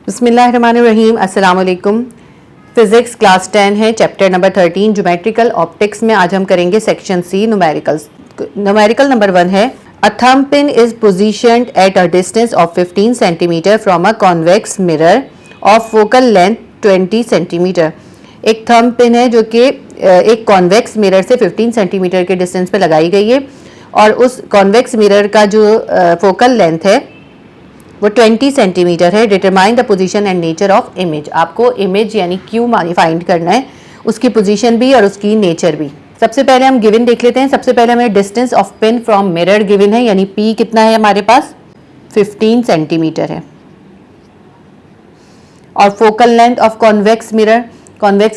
बिस्मिल्लाहिर्रहमानिर्रहीम। अस्सलाम वालेकुम। फिजिक्स क्लास 10 है, चैप्टर नंबर 13 ज्योमेट्रिकल ऑप्टिक्स में आज हम करेंगे section C numericals. Numerical number 1 है a thumb pin is positioned at a distance of 15 centimetre from a convex mirror of focal length 20 centimetre. एक थंब पिन है जो कि एक कॉन्वेक्स मिरर से 15 सेंटीमीटर के डिस्टेंस पे लगाई गई है और उस कॉन्वेक्स मिरर का जो फोकल लेंथ है वो 20 सेंटीमीटर है। Determine the position and nature of image. आपको इमेज यानी क्यू फाइंड करना है, उसकी पोजीशन भी और उसकी नेचर भी। सबसे पहले हम गिवन देख लेते हैं। सबसे पहले हमें distance of pin from mirror given है, यानी पी कितना है हमारे पास 15 सेंटीमीटर है। और focal length of convex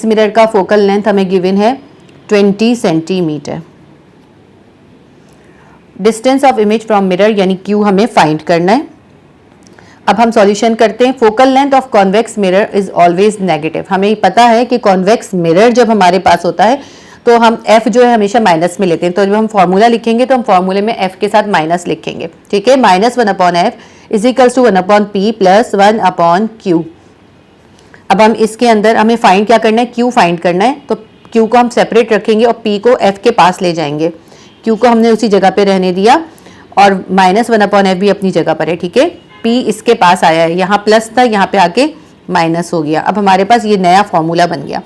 mirror का फोकल लेंथ हमें गिवन है 20 centimetre. Distance of image from mirror यानी क्यू हमें फाइंड करना है। अब हम सॉल्यूशन करते हैं। Focal length of convex mirror is always negative. हमें पता है कि कॉन्वेक्स मिरर जब हमारे पास होता है तो हम f जो है हमेशा माइनस में लेते हैं। तो जब हम फॉर्मूला लिखेंगे तो हम फॉर्मूले में f के साथ माइनस लिखेंगे, ठीक है। -1/f is equals to 1/p plus 1/q। अब हम इसके अंदर हमें फाइंड क्या करना है, q फाइंड करना है। तो q को हम सेपरेट रखेंगे और p को f के पास ले जाएंगे। q को हमने उसी जगह पे रहने दिया और -1/f भी अपनी जगह पर है, ठीक है। p इसके पास आया है, यहाँ प्लस था, यहाँ पे आके माइनस हो गया। अब हमारे पास ये नया फॉर्मूला बन गया।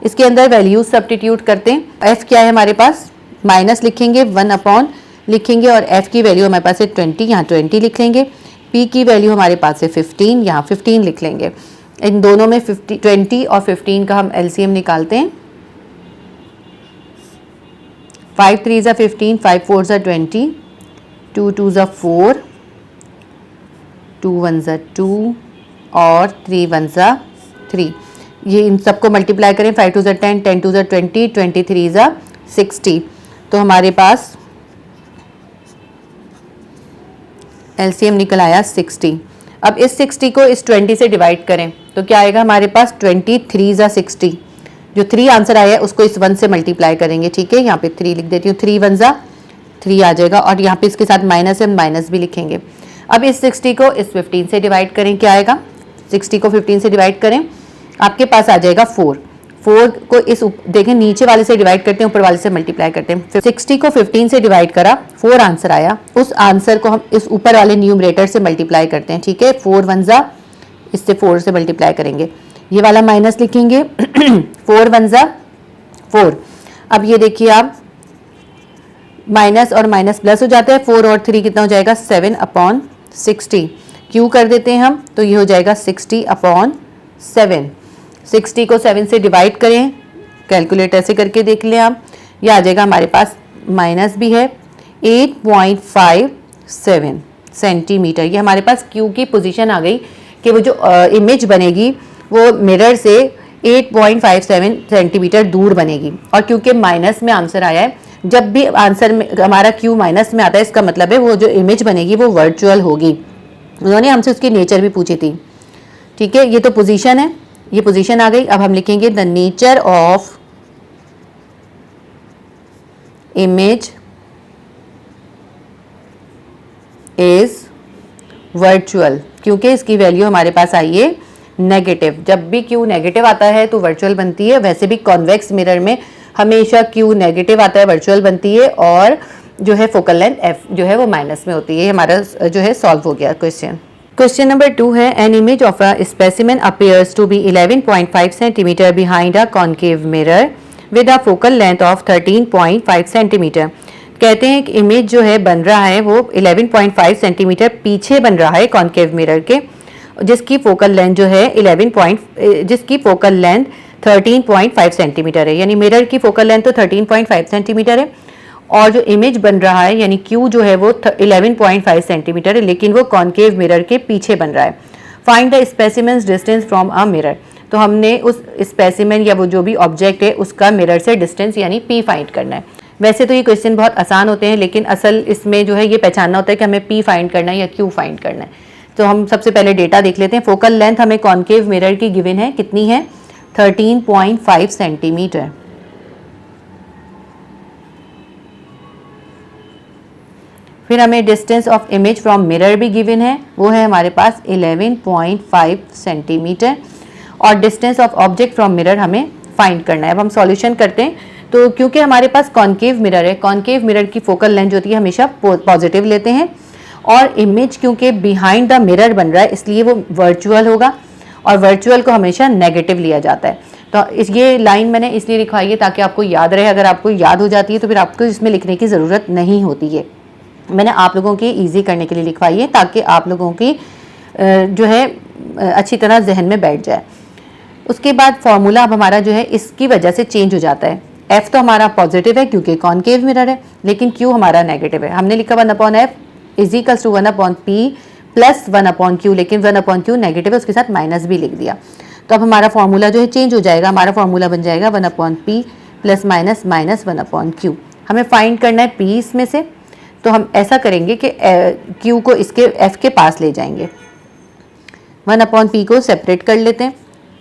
इसके अंदर वैल्यूज सब्स्टिट्यूट करते हैं। f क्या है हमारे पास, माइनस लिखेंगे, 1/ लिखेंगे और f की वैल्यू हमारे पास है 20, यहाँ 20 लिख लेंगे। p की वैल्यू हमारे पास है 15, यहाँ 15 लिख लेंगे। इन दोनों में 20 और 15 का हम LCM निकालते हैं। 5 3 ज़ा 15, 5 4 ज़ा 20, 2 2 ज़ा 4, 2 1 ज़ा 2 और 3 1 ज़ा 3। ये इन सबको मल्टीप्लाई करें, 5 2 ज़ा 10, 10 2 ज़ा 20, 23 ज़ा 60। तो हमारे पास LCM निकल आया 60। अब इस 60 को इस 20 से डिवाइड करें तो क्या आएगा हमारे पास 23 ज़ा 60। जो 3 आंसर आया है उसको इस 1 से मल्टीप्लाई करेंगे, ठीक है। यहाँ पे 3 लिख देती हूँ, 3 1 ज़ा 3 आ जाएगा और यहाँ पे इसके साथ माइनस है, माइनस भी लिखेंगे। अब इस 60 को इस 15 से डिवाइड करें, क्या आएगा, 60 को 15 से डिवाइड करें, आपके पास आ जाएगा 4 को इस देखें नीचे वाले से डिवाइड करते हैं, ऊपर वाले से मल्टीप्लाई करते हैं। 60 को 15 से डिवाइड करा, 4 आंसर आया। उस आंसर को हम इस ऊपर वाले न्यूमरेटर से मल्टीप्लाई करते हैं, ठीक है। 4 1 ज़ा, इससे 4 से मल्टीप्लाई करेंगे, ये वाला माइनस लिखेंगे। 4 1 ज़ा 4। अब ये देखिए आप, माइनस और माइनस प्लस हो जाता है, 4 और 3 कितना हो जाएगा 7/60। क्यू कर देते हैं हम तो ये हो जाएगा 60/7। 60 को 7 से डिवाइड करें, कैलकुलेटर से करके देख लें आप, ये आ जाएगा हमारे पास, माइनस भी है, 8.57 सेंटीमीटर। ये हमारे पास क्यू की पोजीशन आ गई कि वो जो इमेज बनेगी वो मिरर से 8.57 सेंटीमीटर दूर बनेगी। और क्योंकि माइनस में आंसर आया है, जब भी आंसर में हमारा क्यू माइनस में आता है इसका मतलब है वो जो इमेज बनेगी वो वर्चुअल होगी। उन्होंने हमसे उसकी नेचर भी पूछी थी, ठीक है। ये तो पोजीशन है, ये पोजीशन आ गई। अब हम लिखेंगे the nature of image is virtual, क्योंकि इसकी वैल्यू हमारे पास आई है नेगेटिव। जब भी क्यू नेगेटिव आता है तो वर्चुअल बनती है। वैसे भी कॉन्वेक्स मिरर में हमेशा क्यू नेगेटिव आता है, वर्चुअल बनती है। और जो है फोकल लेंथ एफ जो है वो माइनस में होती है। हमारा जो है सॉल्व हो गया क्वेश्चन। क्वेश्चन नंबर 2 है an image of a specimen appears to be 11.5 centimetre behind a concave mirror with a focal length of 13.5 centimetre. कहते हैं कि इमेज जो है बन रहा है वो 11.5 सेंटीमीटर पीछे बन रहा है कॉन्केव मिरर के, जिसकी फोकल लेंथ जो है 13.5 सेंटीमीटर है। यानी मिरर की फोकल लेंथ तो 13.5 सेंटीमीटर है और जो इमेज बन रहा है यानी क्यू जो है वो 11.5 सेंटीमीटर है, लेकिन वो कॉन्केव मिरर के पीछे बन रहा है। Find the specimens distance from a mirror. तो हमने उस स्पेसिमेन या वो जो भी ऑब्जेक्ट है उसका मिरर से डिस्टेंस यानी पी फाइंड करना है। वैसे तो ये क्वेश्चन बहुत आसान होते हैं, लेकिन असल इसमें जो है ये पहचानना होता है कि हमें पी फाइंड करना है या क्यू फाइंड करना है। तो हम सबसे पहले डेटा देख लेते हैं। फोकल लेंथ हमें कॉन्केव मिरर की गिवन है, कितनी है 13.5 सेंटीमीटर। फिर हमें distance of image from mirror भी गिवन है, वो है हमारे पास 11.5 सेंटीमीटर। और distance of object from mirror हमें फाइंड करना है। अब हम सॉल्यूशन करते हैं। तो क्योंकि हमारे पास कॉन्केव मिरर है, कॉन्केव मिरर की फोकल लेंथ जो होती है हमेशा पॉजिटिव लेते हैं, और इमेज क्योंकि बिहाइंड द मिरर बन रहा है इसलिए वो वर्चुअल होगा, और वर्चुअल को हमेशा नेगेटिव लिया जाता है। तो ये लाइन मैंने इसलिए लिखवाई है ताकि आपको याद रहे। अगर आपको याद हो जाती है तो फिर आपको इसमें लिखने की ज़रूरत नहीं होती है। मैंने आप लोगों की ईजी करने के लिए लिखवाई है ताकि आप लोगों की जो है अच्छी तरह जहन में बैठ जाए। उसके बाद फॉर्मूला अब हमारा जो है इसकी वजह से चेंज हो जाता है। एफ तो हमारा पॉजिटिव है क्योंकि कॉन्केव मिरर है, लेकिन क्यू हमारा नेगेटिव है। हमने लिखा 1/f is equals to 1/p plus 1/q, लेकिन 1/q नेगेटिव है, उसके साथ माइनस भी लिख दिया। तो अब हमारा फॉर्मूला जो है चेंज हो जाएगा। हमारा फॉर्मूला बन जाएगा 1/p plus minus minus 1/q। हमें फाइंड करना है p इसमें से, तो हम ऐसा करेंगे कि q को इसके f के पास ले जाएंगे। 1/p को सेपरेट कर लेते हैं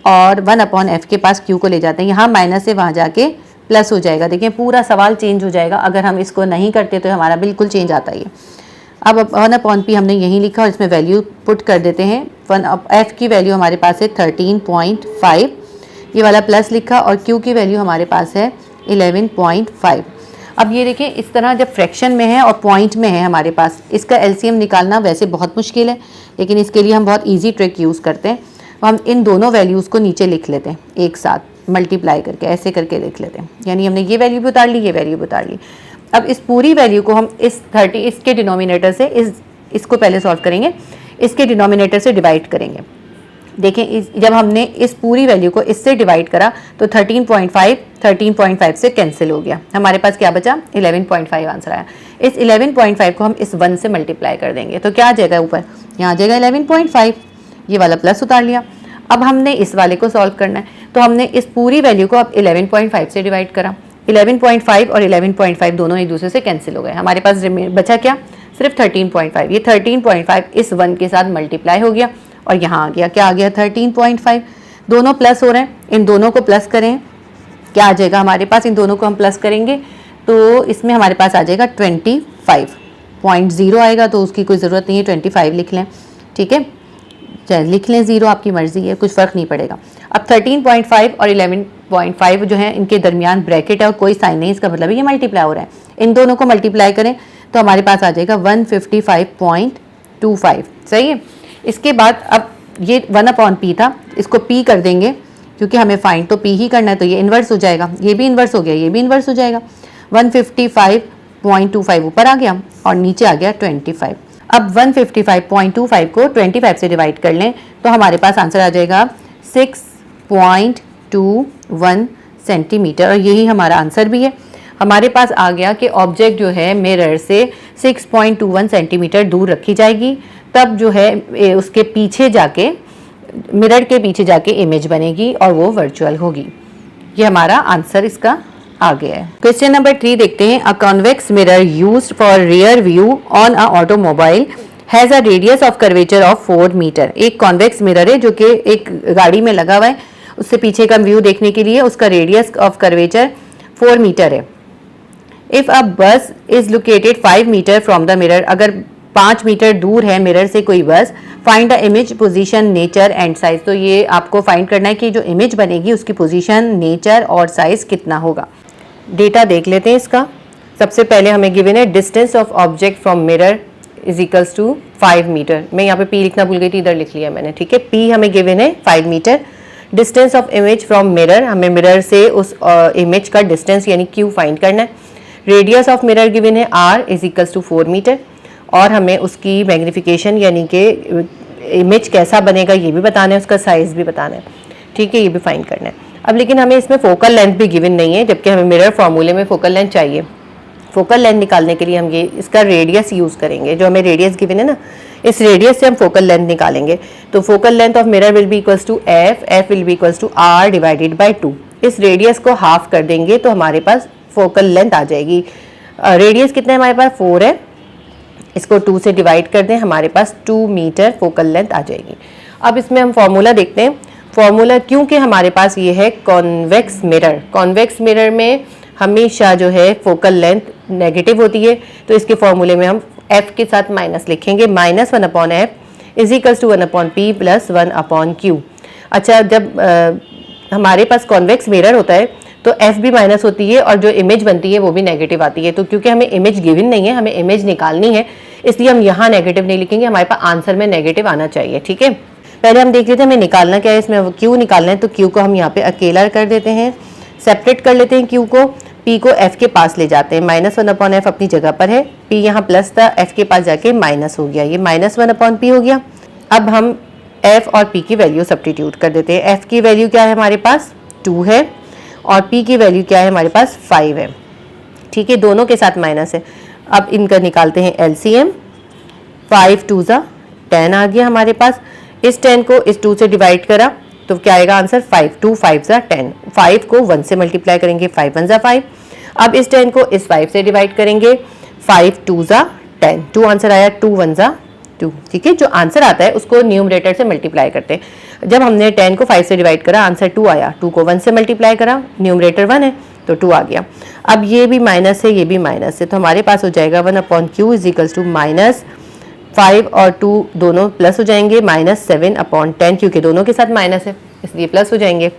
और 1/f के पास q को ले जाते हैं। यहाँ माइनस से वहाँ जाके प्लस हो जाएगा। देखिए पूरा सवाल चेंज हो जाएगा अगर हम इसको नहीं करते तो हमारा बिल्कुल चेंज आता ही है। अब 1/p हमने यहीं लिखा और इसमें वैल्यू पुट कर देते हैं। f की वैल्यू हमारे पास है 13.5, ये वाला प्लस लिखा, और q की वैल्यू हमारे पास है 11.5। अब ये देखिए इस तरह जब फ्रैक्शन में है और पॉइंट में है हमारे पास, इसका एलसीएम निकालना वैसे बहुत मुश्किल है, लेकिन इसके लिए हम बहुत ईजी ट्रिक यूज़ करते हैं। तो हम इन दोनों वैल्यूज़ को नीचे लिख लेते हैं एक साथ मल्टीप्लाई करके, ऐसे करके लिख लेते हैं। यानी हमने ये वैल्यू भी उतार ली, ये वैल्यू भी उतार ली। अब इस पूरी वैल्यू को हम इस 30 इसके डिनोमिनेटर से इसको पहले सॉल्व करेंगे, इसके डिनोमिनेटर से डिवाइड करेंगे। देखें जब हमने इस पूरी वैल्यू को इससे डिवाइड करा तो 13.5 से कैंसिल हो गया। हमारे पास क्या बचा? 11.5 आंसर आया। इस 11.5 को हम इस 1 से मल्टीप्लाई कर देंगे तो क्या आ जाएगा ऊपर? यहाँ आ जाएगा 11.5, ये वाला प्लस उतार लिया। अब हमने इस वाले को सॉल्व करना है, तो हमने इस पूरी वैल्यू को अब 11.5 से डिवाइड करा। 11.5 और 11.5 दोनों एक दूसरे से कैंसिल हो गए। हमारे पास बचा क्या? सिर्फ 13.5। ये 13.5 इस 1 के साथ मल्टीप्लाई हो गया और यहाँ आ गया, क्या आ गया? 13.5। दोनों प्लस हो रहे हैं, इन दोनों को प्लस करें, क्या आ जाएगा हमारे पास? इन दोनों को हम प्लस करेंगे तो इसमें हमारे पास आ जाएगा 25.0 आएगा, तो उसकी कोई ज़रूरत नहीं है, 25 लिख लें। ठीक है, चाहे लिख लें 0, आपकी मर्ज़ी है, कुछ फ़र्क नहीं पड़ेगा। अब 13.5 और 11.5 जो है इनके दरमियान ब्रैकेट है और कोई साइन नहीं, इसका मतलब है ये मल्टीप्लाई हो रहा है। इन दोनों को मल्टीप्लाई करें तो हमारे पास आ जाएगा 155.25। सही है। इसके बाद अब ये 1/p था, इसको p कर देंगे क्योंकि हमें फाइंड तो p ही करना है, तो ये इन्वर्स हो जाएगा, ये भी इन्वर्स हो गया, ये भी इन्वर्स हो जाएगा। 155.25 ऊपर आ गया और नीचे आ गया 25। अब 155.25 को 25 से डिवाइड कर लें तो हमारे पास आंसर आ जाएगा 6.21 सेंटीमीटर, और यही हमारा आंसर भी है। हमारे पास आ गया कि ऑब्जेक्ट जो है मिरर से 6.21 सेंटीमीटर दूर रखी जाएगी, तब जो है उसके पीछे जाके, मिरर के पीछे जाके इमेज बनेगी और वो वर्चुअल होगी। ये हमारा आंसर इसका आ गया है। क्वेश्चन नंबर 3 देखते हैं। A convex mirror used for rear view on a automobile has a radius of curvature of 4 metre. एक कॉन्वेक्स मिरर है जो कि एक गाड़ी में लगा हुआ है, उससे पीछे का व्यू देखने के लिए उसका रेडियस ऑफ कर्वेचर 4 मीटर है। If a bus is located 5 metre from the mirror, अगर 5 मीटर दूर है मिरर से कोई bus, find the image position, nature and size. तो ये आपको फाइंड करना है कि जो इमेज बनेगी उसकी पोजीशन, नेचर और साइज कितना होगा। डेटा देख लेते हैं इसका। सबसे पहले हमें गिवन है distance of object from mirror is equals to 5 metre. मैं यहाँ पे p लिखना भूल गई थी, इधर लिख लिया मैंने। ठीक है, p हमें गिवन है 5 metre. Distance of image from mirror, हमें मिरर से उस इमेज का डिस्टेंस यानी q फाइंड करना है। रेडियस ऑफ मिरर गिवन है r is equals to 4 metre, और हमें उसकी मैग्नीफिकेशन यानी कि इमेज कैसा बनेगा ये भी बताना है, उसका साइज़ भी बताना है। ठीक है, ये भी फाइंड करना है। अब लेकिन हमें इसमें फोकल लेंथ भी गिवन नहीं है, जबकि हमें मिरर फार्मूले में फोकल लेंथ चाहिए। फोकल लेंथ निकालने के लिए हम ये इसका रेडियस यूज़ करेंगे, जो हमें रेडियस गिवन है ना, इस रेडियस से हम फोकल लेंथ निकालेंगे। तो focal length of mirror will be equals to F will be equals to r divided by 2। इस रेडियस को हाफ कर देंगे तो हमारे पास फोकल लेंथ आ जाएगी। रेडियस कितना है हमारे पास? 4 है, इसको 2 से डिवाइड कर दें, हमारे पास 2 मीटर फोकल लेंथ आ जाएगी। अब इसमें हम फॉर्मूला देखते हैं। फॉर्मूला, क्योंकि हमारे पास ये है कॉन्वेक्स मिरर, कॉन्वेक्स मिरर में हमेशा जो है फोकल लेंथ नेगेटिव होती है, तो इसके फॉर्मूले में हम एफ के साथ माइनस लिखेंगे, minus 1/f is equals to 1/p plus 1/q। अच्छा, जब हमारे पास कॉन्वेक्स मिरर होता है तो एफ भी माइनस होती है और जो इमेज बनती है वो भी नेगेटिव आती है। तो क्योंकि हमें इमेज गिवन नहीं है, हमें इमेज निकालनी है, इसलिए हम यहाँ नेगेटिव नहीं लिखेंगे, हमारे पास आंसर में नेगेटिव आना चाहिए। ठीक है, पहले हम देख लेते हैं हमें निकालना क्या है, इसमें क्यू निकालना है। तो क्यू को हम यहाँ पे अकेला कर देते हैं, सेपरेट कर लेते हैं क्यू को, पी को एफ के पास ले जाते हैं, माइनस 1/f अपनी जगह पर है, पी यहाँ प्लस था, एफ के पास जाके माइनस हो गया, ये माइनस 1/p हो गया। अब हम एफ और पी की वैल्यू सब्स्टिट्यूट कर देते हैं। एफ की वैल्यू क्या है हमारे पास 2 है और पी की वैल्यू क्या है हमारे पास 5 है। ठीक है, दोनों के साथ माइनस है। अब इनका निकालते हैं एलसीएम, 5 2 ज़ा 10 आ गया हमारे पास। इस 10 को इस 2 से डिवाइड करा तो क्या आएगा आंसर 5, 2 5 ज़ा 10, 5 को 1 से मल्टीप्लाई करेंगे, 5 1 ज़ा 5। अब इस 10 को इस 5 से डिवाइड करेंगे, 5 2 ज़ा 10, 2 आंसर आया, 2 1 ज़ा 2। ठीक है, जो आंसर आता है उसको न्यूमरेटर से मल्टीप्लाई करते हैं। जब हमने 10 को 5 से डिवाइड करा आंसर 2 आया, 2 को 1 से मल्टीप्लाई करा, न्यूमरेटर 1 है तो 2 आ गया। अब ये भी माइनस है, ये भी माइनस है, तो हमारे पास हो जाएगा 1/q is equals to minus 5 और 2 दोनों प्लस हो जाएंगे, माइनस 7/10, क्योंकि दोनों के साथ माइनस है इसलिए प्लस हो जाएंगे।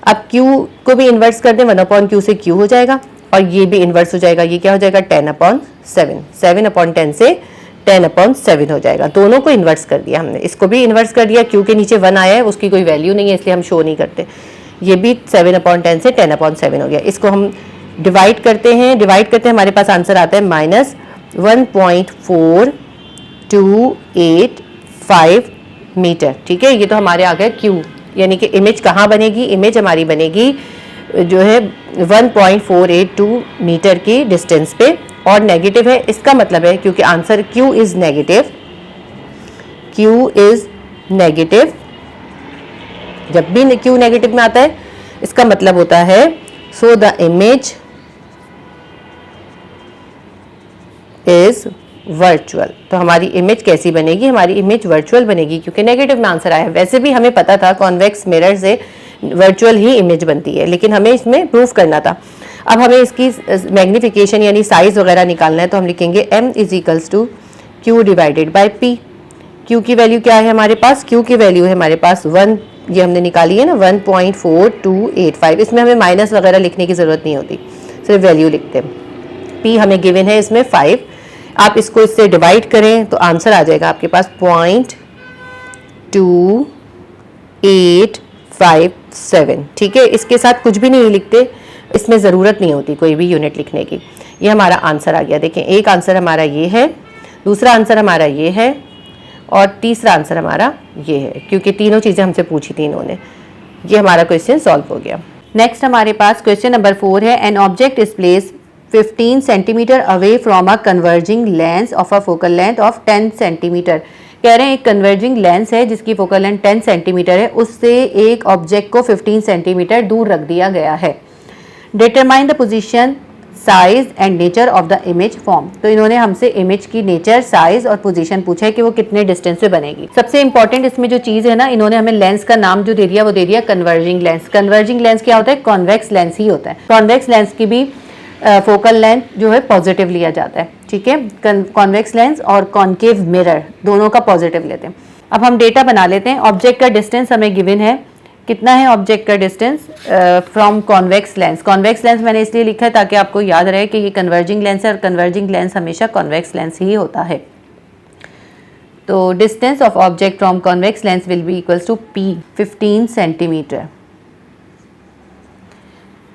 अब q को भी इन्वर्स कर दें, 1/q से q हो जाएगा और ये भी इन्वर्स हो जाएगा, ये क्या हो जाएगा 10/7, 7/10 से 10/7 हो जाएगा। दोनों को इन्वर्स कर दिया हमने, इसको भी इन्वर्स कर दिया, क्यू के नीचे 1 आया है, उसकी कोई वैल्यू नहीं है इसलिए हम शो नहीं करते। ये भी 7/10 से 10/7 हो गया। इसको हम डिवाइड करते हैं, हमारे पास आंसर आता है माइनस 1.4285 मीटर। ठीक है, ये तो हमारे आ गए क्यू, यानी कि इमेज कहाँ बनेगी, इमेज हमारी बनेगी जो है 1.482 मीटर की डिस्टेंस पे और नेगेटिव है। इसका मतलब है क्योंकि आंसर Q इज नेगेटिव, जब भी Q नेगेटिव में आता है इसका मतलब होता है so the image is virtual. तो हमारी इमेज कैसी बनेगी, हमारी इमेज वर्चुअल बनेगी क्योंकि नेगेटिव में आंसर आया है। वैसे भी हमें पता था कॉन्वेक्स मिरर से वर्चुअल ही इमेज बनती है, लेकिन हमें इसमें प्रूफ करना था। अब हमें इसकी मैग्निफिकेशन यानी साइज वगैरह निकालना है, तो हम लिखेंगे m is equals to Q divided by P. Q की वैल्यू क्या है हमारे पास, क्यू की वैल्यू है हमारे पास 1, ये हमने निकाली है ना 1.4285। इसमें हमें माइनस वगैरह लिखने की ज़रूरत नहीं होती, सिर्फ वैल्यू लिखते हैं। पी हमें गिवन है इसमें 5, आप इसको इससे डिवाइड करें तो आंसर आ जाएगा आपके पास 0.2857। ठीक है, इसके साथ कुछ भी नहीं लिखते, इसमें ज़रूरत नहीं होती कोई भी यूनिट लिखने की। ये हमारा आंसर आ गया। देखें, एक आंसर हमारा ये है, दूसरा आंसर हमारा ये है और तीसरा आंसर हमारा ये है, क्योंकि तीनों चीज़ें हमसे पूछी थी इन्होंने। ये हमारा क्वेश्चन सॉल्व हो गया। नेक्स्ट हमारे पास क्वेश्चन नंबर 4 है, an object is place 15 centimetre away from a converging lens of a focal length of 10 centimetre. कह रहे हैं एक कन्वर्जिंग लेंस है जिसकी फोकल लेंथ 10 सेंटीमीटर है, उससे एक ऑब्जेक्ट को 15 सेंटीमीटर दूर रख दिया गया है। Determine the position, size and nature of the image form. तो इन्होंने हमसे इमेज की नेचर, साइज और पोजीशन पूछा है कि वो कितने डिस्टेंस पे बनेगी। सबसे इंपॉर्टेंट इसमें जो चीज़ है ना, इन्होंने हमें लेंस का नाम जो दे दिया वो दे दिया कन्वर्जिंग लेंस। कन्वर्जिंग लेंस क्या होता है, कॉन्वेक्स लेंस ही होता है। कॉन्वेक्स लेंस की भी फोकल लेंथ जो है पॉजिटिव लिया जाता है। ठीक है, कॉन्वेक्स लेंस और कॉन्केव मिरर दोनों का पॉजिटिव लेते हैं। अब हम डेटा बना लेते हैं। ऑब्जेक्ट का डिस्टेंस हमें गिवन है, कितना है ऑब्जेक्ट का distance from convex lens. Convex lens मैंने इसलिए लिखा है ताकि आपको याद रहे कि ये कन्वर्जिंग लेंस है और कन्वर्जिंग लेंस हमेशा कॉन्वेक्स लेंस ही होता है। तो distance of object from convex lens will be equals to P 15 centimetre.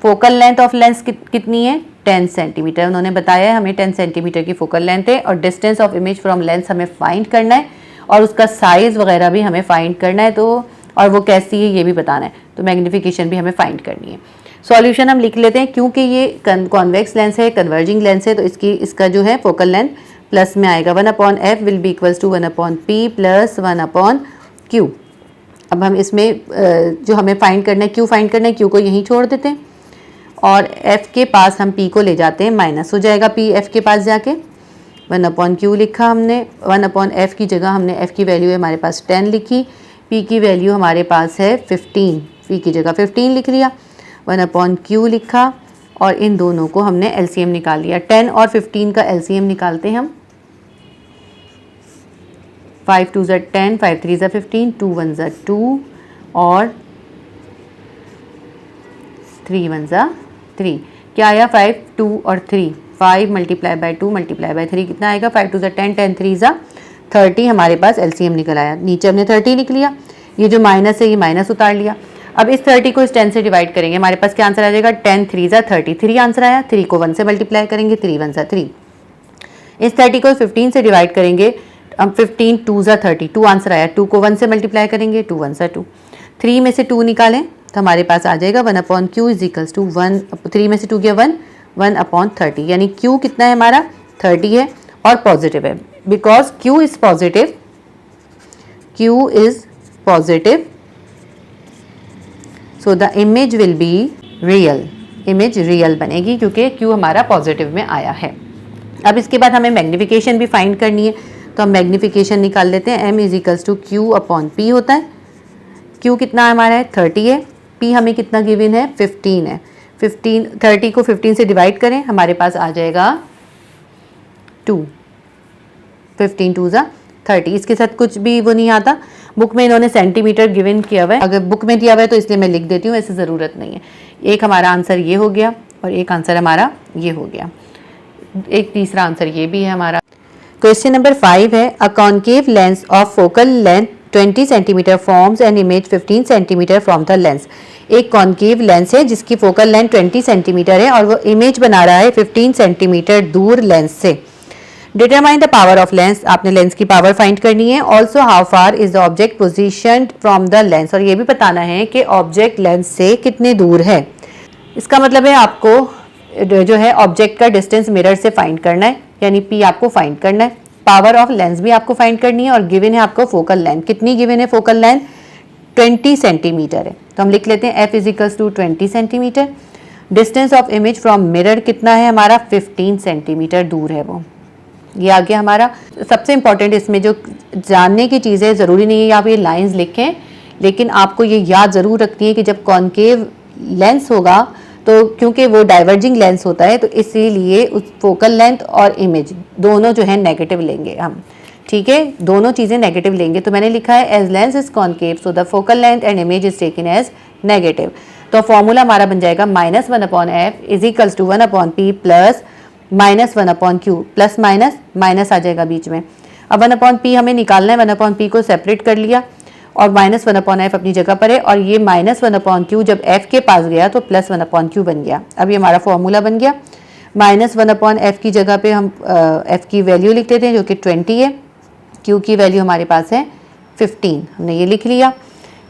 Focal length of lens कितनी है 10 सेंटीमीटर। उन्होंने बताया है हमें 10 सेंटीमीटर की फोकल लेंथ है और distance of image from lens हमें फाइंड करना है और उसका साइज वगैरह भी हमें फाइंड करना है, तो और वो कैसी है ये भी बताना है, तो मैग्निफिकेशन भी हमें फाइंड करनी है। सॉल्यूशन हम लिख लेते हैं, क्योंकि ये कॉन्वेक्स लेंस है, कन्वर्जिंग लेंस है, तो इसका जो है फोकल लेंथ प्लस में आएगा 1/f will be equals to 1/p plus 1/q। अब हम इसमें जो हमें फाइंड करना है, क्यू फाइंड करना है, क्यू को यहीं छोड़ देते हैं और f के पास हम p को ले जाते हैं, माइनस हो जाएगा p f के पास जाके। 1/q लिखा हमने, 1/f की जगह हमने f की वैल्यू है हमारे पास 10 लिखी, p की वैल्यू हमारे पास है 15, p की जगह 15 लिख लिया, 1/q लिखा और इन दोनों को हमने LCM निकाल लिया। 10 और 15 का LCM निकालते हैं हम, 5 2 ज़ा 10, 5 3 ज़ा 15, 2 1 ज़ा 2 और 3 1 ज़ा 3। क्या आया 5 2 और 3, 5 मल्टीप्लाई बाय 2 मल्टीप्लाई बाय 3 कितना आएगा 5 2 ज़ा 10, 10 3 ज़ा 30 हमारे पास एलसीएम निकल आया। नीचे हमने 30 लिख लिया, ये जो माइनस है ये माइनस उतार लिया। अब इस 30 को इस 10 से डिवाइड करेंगे, हमारे पास क्या आंसर आ जाएगा 10 3 ज़ा 30, 3 आंसर आया। 3 को 1 से मल्टीप्लाई करेंगे, 3 1 ज़ा 3। इस 30 को 15 से डिवाइड करेंगे, अब 15 2 ज़ा 30, 2 आंसर आया। 2 को 1 से मल्टीप्लाई करेंगे, 2 1 ज़ा 2। 3 में से 2 निकालें तो हमारे पास आ जाएगा 1/q इज इक्वल्स टू 1, 3 में से 2 गया 1, 1/30, यानी q कितना है हमारा 30 है और पॉजिटिव है। Because q is positive, q is positive, so the image will be real, image real बनेगी क्योंकि q हमारा पॉजिटिव में आया है। अब इसके बाद हमें मैग्निफिकेशन भी फाइंड करनी है, तो हम मैग्निफिकेशन निकाल लेते हैं। m is equals to q/p होता है। q कितना हमारा है 30 है, p हमें कितना गिवन है 15 है। 30 को 15 से डिवाइड करें, हमारे पास आ जाएगा 2, 15 2 ज़ा 30। इसके साथ कुछ भी वो नहीं आता, बुक में इन्होंने सेंटीमीटर गिवन किया हुआ है, अगर बुक में दिया हुआ है तो इसलिए मैं लिख देती हूँ, ऐसे ज़रूरत नहीं है। एक हमारा आंसर ये हो गया और एक आंसर हमारा ये हो गया, एक तीसरा आंसर ये भी है हमारा। क्वेश्चन नंबर 5 है, a concave lens of focal length 20 centimetre forms an image 15 centimetre from the lens. एक कॉन्केव लेंस है जिसकी फोकल लेंथ 20 सेंटीमीटर है और वो इमेज बना रहा है 15 सेंटीमीटर दूर लेंस से। Determine the power of lens, आपने लेंस की पावर फाइंड करनी है। Also how far is the object positioned from the lens, और ये भी बताना है कि ऑब्जेक्ट लेंस से कितने दूर है। इसका मतलब है आपको जो है ऑब्जेक्ट का डिस्टेंस मिरर से फाइंड करना है, यानी पी आपको फाइंड करना है। पावर ऑफ लेंस भी आपको फाइंड करनी है और गिवन है आपको फोकल लेंथ, कितनी गिवन है फोकल लेंथ 20 सेंटीमीटर है, तो हम लिख लेते हैं f is equals to 20 centimetre. Distance of image from mirror कितना है हमारा 15 सेंटीमीटर दूर है, वो ये आ गया हमारा। सबसे इंपॉर्टेंट इसमें जो जानने की चीज़ें, ज़रूरी नहीं है आप ये लाइंस लिखें, लेकिन आपको ये याद ज़रूर रखनी है कि जब कॉन्केव लेंस होगा तो क्योंकि वो डाइवर्जिंग लेंस होता है, तो इसीलिए उस फोकल लेंथ और इमेज दोनों जो है नेगेटिव लेंगे हम, ठीक है, दोनों चीज़ें नेगेटिव लेंगे। तो मैंने लिखा है as lens is concave so the focal length and image is taken as negative. तो फॉर्मूला हमारा बन जाएगा -1/f is equals to 1/p plus -1/q, plus minus आ जाएगा बीच में। अब 1/p हमें निकालना है, 1/p को सेपरेट कर लिया और -1/f अपनी जगह पर है, और ये -1/q जब f के पास गया तो +1/q बन गया। अब ये हमारा फॉर्मूला बन गया। -1/f की जगह पे हम f की वैल्यू लिख देते हैं जो कि 20 है, q की वैल्यू हमारे पास है 15, हमने ये लिख लिया।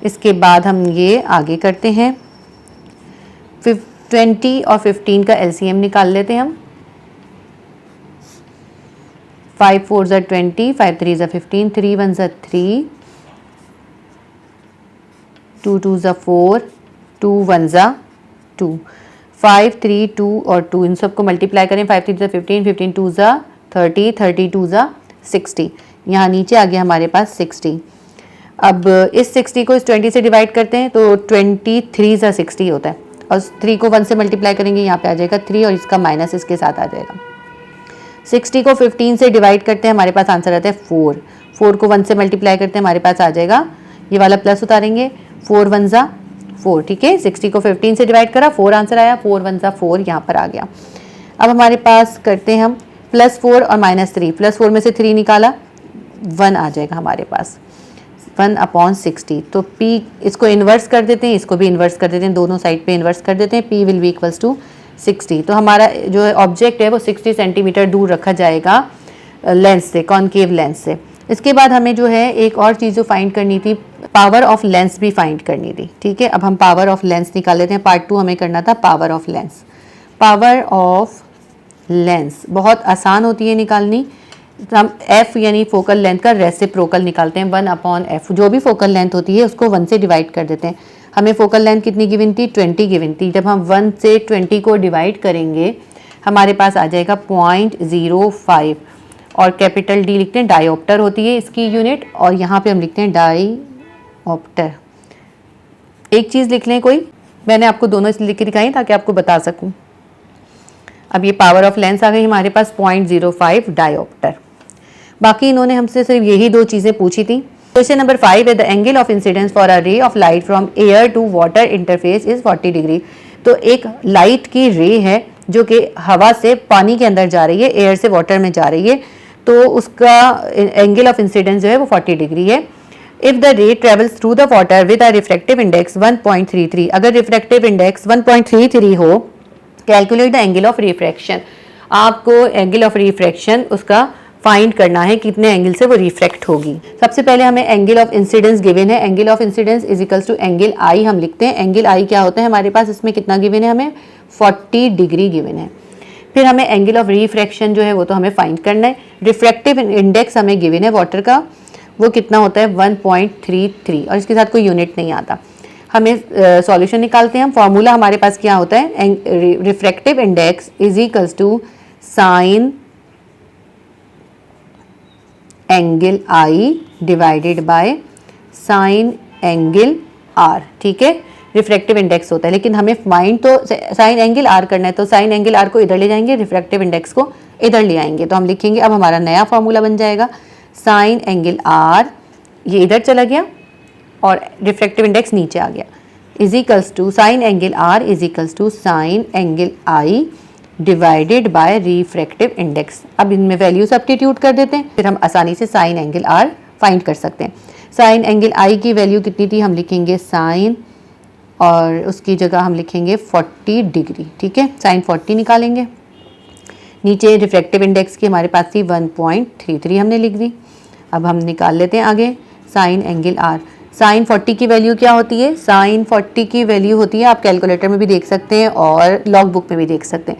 इसके बाद हम ये आगे करते हैं, 20 और 15 का LCM निकाल लेते हैं हम। 5 4 ज़ा 20, 5 3 ज़ा 15, 3 1 ज़ा 3, 2 2 ज़ा 4, 2 1 ज़ा 2, 5 3 2 और 2 इन सबको मल्टीप्लाई करें, 5 3 ज़ा 15, 15 2 ज़ा 30, 32 ज़ा 60, यहाँ नीचे आ गया हमारे पास 60। अब इस 60 को इस 20 से डिवाइड करते हैं तो 23 ज़ा 60 होता है, और 3 को 1 से मल्टीप्लाई करेंगे, यहाँ पे आ जाएगा 3 और इसका माइनस इसके साथ आ जाएगा। 60 को 15 से डिवाइड करते हैं, हमारे पास आंसर आता है 4। 4 को 1 से मल्टीप्लाई करते हैं, हमारे पास आ जाएगा, ये वाला प्लस उतारेंगे, 4 1 ज़ा 4, ठीक है। 60 को 15 से डिवाइड करा, 4 आंसर आया, 4 1 ज़ा 4 यहाँ पर आ गया। अब हमारे पास करते हैं हम +4 और -3, +4 में से 3 निकाला, 1 आ जाएगा हमारे पास, 1/60। तो p इसको इन्वर्स कर देते हैं, इसको भी इन्वर्स कर देते हैं, दोनों साइड पे इन्वर्स कर देते हैं, p will be equals to 60। तो हमारा जो ऑब्जेक्ट है वो 60 सेंटीमीटर दूर रखा जाएगा लेंस से, कॉन्केव लेंस से। इसके बाद हमें जो है एक और चीज़ जो फाइंड करनी थी, पावर ऑफ लेंस भी फाइंड करनी थी, ठीक है। अब हम पावर ऑफ लेंस निकाल लेते हैं, पार्ट 2 हमें करना था power of lens. Power of lens बहुत आसान होती है निकालनी, हम f यानी फोकल लेंथ का रेसिप्रोकल निकालते हैं, 1/f, जो भी फोकल लेंथ होती है उसको 1 से डिवाइड कर देते हैं। हमें फोकल लेंथ कितनी गिवन थी 20 गिवन थी, जब हम 1 से 20 को डिवाइड करेंगे हमारे पास आ जाएगा 0.05, और कैपिटल D लिखते हैं, डायोप्टर होती है इसकी यूनिट, और यहाँ पे हम लिखते हैं डाईऑप्टर। एक चीज़ लिख लें कोई, मैंने आपको दोनों इसलिए लिख के दिखाई ताकि आपको बता सकूँ। अब ये पावर ऑफ लेंस आ गई हमारे पास 0.05 डायोप्टर। बाकी इन्होंने हमसे सिर्फ यही 2 चीज़ें पूछी थी। क्वेश्चन नंबर 5 है the angle of incidence for a ray of light from air to water interface is 40 degree. तो एक लाइट की रे है जो कि हवा से पानी के अंदर जा रही है, एयर से वाटर में जा रही है, तो उसका एंगल ऑफ इंसिडेंस जो है वो 40 डिग्री है। If the ray travels through the water with a refractive index 1.33, अगर रिफ्रैक्टिव इंडेक्स 1.33 हो, calculate the angle of refraction. आपको एंगल ऑफ रिफ्रैक्शन उसका फाइंड करना है, कितने एंगल से वो रिफ्रैक्ट होगी। सबसे पहले हमें एंगल ऑफ इंसिडेंस गिवन है, angle of incidence is equals to angle I हम लिखते हैं। एंगल आई क्या होता है हमारे पास, इसमें कितना गिवन है, हमें 40 डिग्री गिवन है। फिर हमें एंगल ऑफ रिफ्रैक्शन जो है वो तो हमें फाइंड करना है। रिफ्रैक्टिव इंडेक्स हमें गिवन है वाटर का, वो कितना होता है 1.33, और इसके साथ कोई यूनिट नहीं आता। हमें सॉल्यूशन निकालते हैं हम। फॉर्मूला हमारे पास क्या होता है, refractive index is equals to sine angle I divided by sine angle R. ठीक है, रिफ्रैक्टिव इंडेक्स होता है, लेकिन हमें फाइंड तो साइन एंगल आर करना है, तो साइन एंगल आर को इधर ले जाएंगे, रिफ्रैक्टिव इंडेक्स को इधर ले आएंगे, तो हम लिखेंगे अब हमारा नया फॉर्मूला बन जाएगा साइन एंगल आर, ये इधर चला गया और रिफ्रैक्टिव इंडेक्स नीचे आ गया, is equals to sine angle R is equals to sine angle I divided by refractive index. अब इनमें वैल्यू सब्स्टिट्यूट कर देते हैं, फिर हम आसानी से साइन एंगल आर फाइंड कर सकते हैं। साइन एंगल आई की वैल्यू कितनी थी, हम लिखेंगे साइन और उसकी जगह हम लिखेंगे 40 डिग्री। ठीक है, साइन 40 निकालेंगे। नीचे रिफ्रैक्टिव इंडेक्स की हमारे पास थी 1.33 हमने लिख दी। अब हम निकाल लेते हैं आगे साइन एंगल आर। साइन 40 की वैल्यू क्या होती है, साइन 40 की वैल्यू होती है, आप कैलकुलेटर में भी देख सकते हैं और लॉग बुक में भी देख सकते हैं,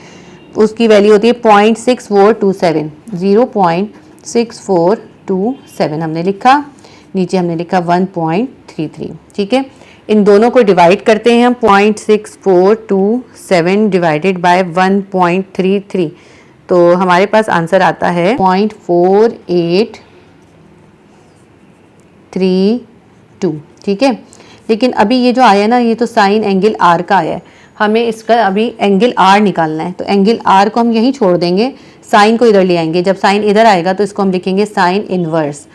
उसकी वैल्यू होती है 0.6427, 0.6427 हमने लिखा, नीचे हमने लिखा 1.33। ठीक है, इन दोनों को डिवाइड करते हैं हम, 0.6427 डिवाइडेड बाय 1.33, तो हमारे पास आंसर आता है 0.4832। ठीक है, लेकिन अभी ये जो आया ना, ये तो साइन एंगल आर का आया है, हमें इसका अभी एंगल आर निकालना है, तो एंगल आर को हम यहीं छोड़ देंगे, साइन को इधर ले आएंगे। जब साइन इधर आएगा तो इसको हम लिखेंगे साइन इनवर्स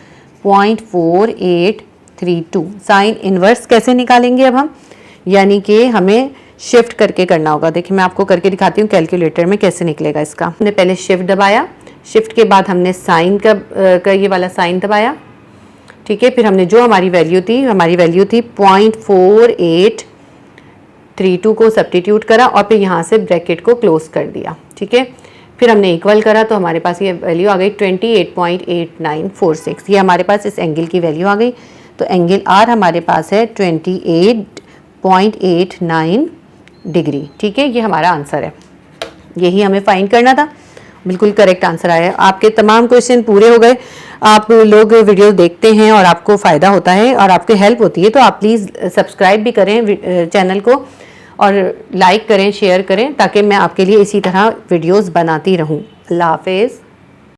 0.4832। साइन इनवर्स कैसे निकालेंगे अब हम, यानी कि हमें शिफ्ट करके करना होगा। देखिए मैं आपको करके दिखाती हूँ कैलकुलेटर में कैसे निकलेगा इसका। हमने पहले शिफ्ट दबाया, शिफ्ट के बाद हमने साइन का ये वाला साइन दबाया। ठीक है, फिर हमने जो हमारी वैल्यू थी 0.4832 को सब्स्टिट्यूट करा और फिर यहाँ से ब्रैकेट को क्लोज कर दिया। ठीक है, फिर हमने इक्वल करा तो हमारे पास ये वैल्यू आ गई 28.8946, ये हमारे पास इस एंगल की वैल्यू आ गई। तो एंगल आर हमारे पास है 28.89 डिग्री। ठीक है, ये हमारा आंसर है, यही हमें फाइंड करना था, बिल्कुल करेक्ट आंसर आया। आपके तमाम क्वेश्चन पूरे हो गए। आप लोग वीडियो देखते हैं और आपको फ़ायदा होता है और आपकी हेल्प होती है, तो आप प्लीज़ सब्सक्राइब भी करें चैनल को और लाइक करें, शेयर करें, ताकि मैं आपके लिए इसी तरह वीडियोस बनाती रहूं। अल्लाह हाफिज़।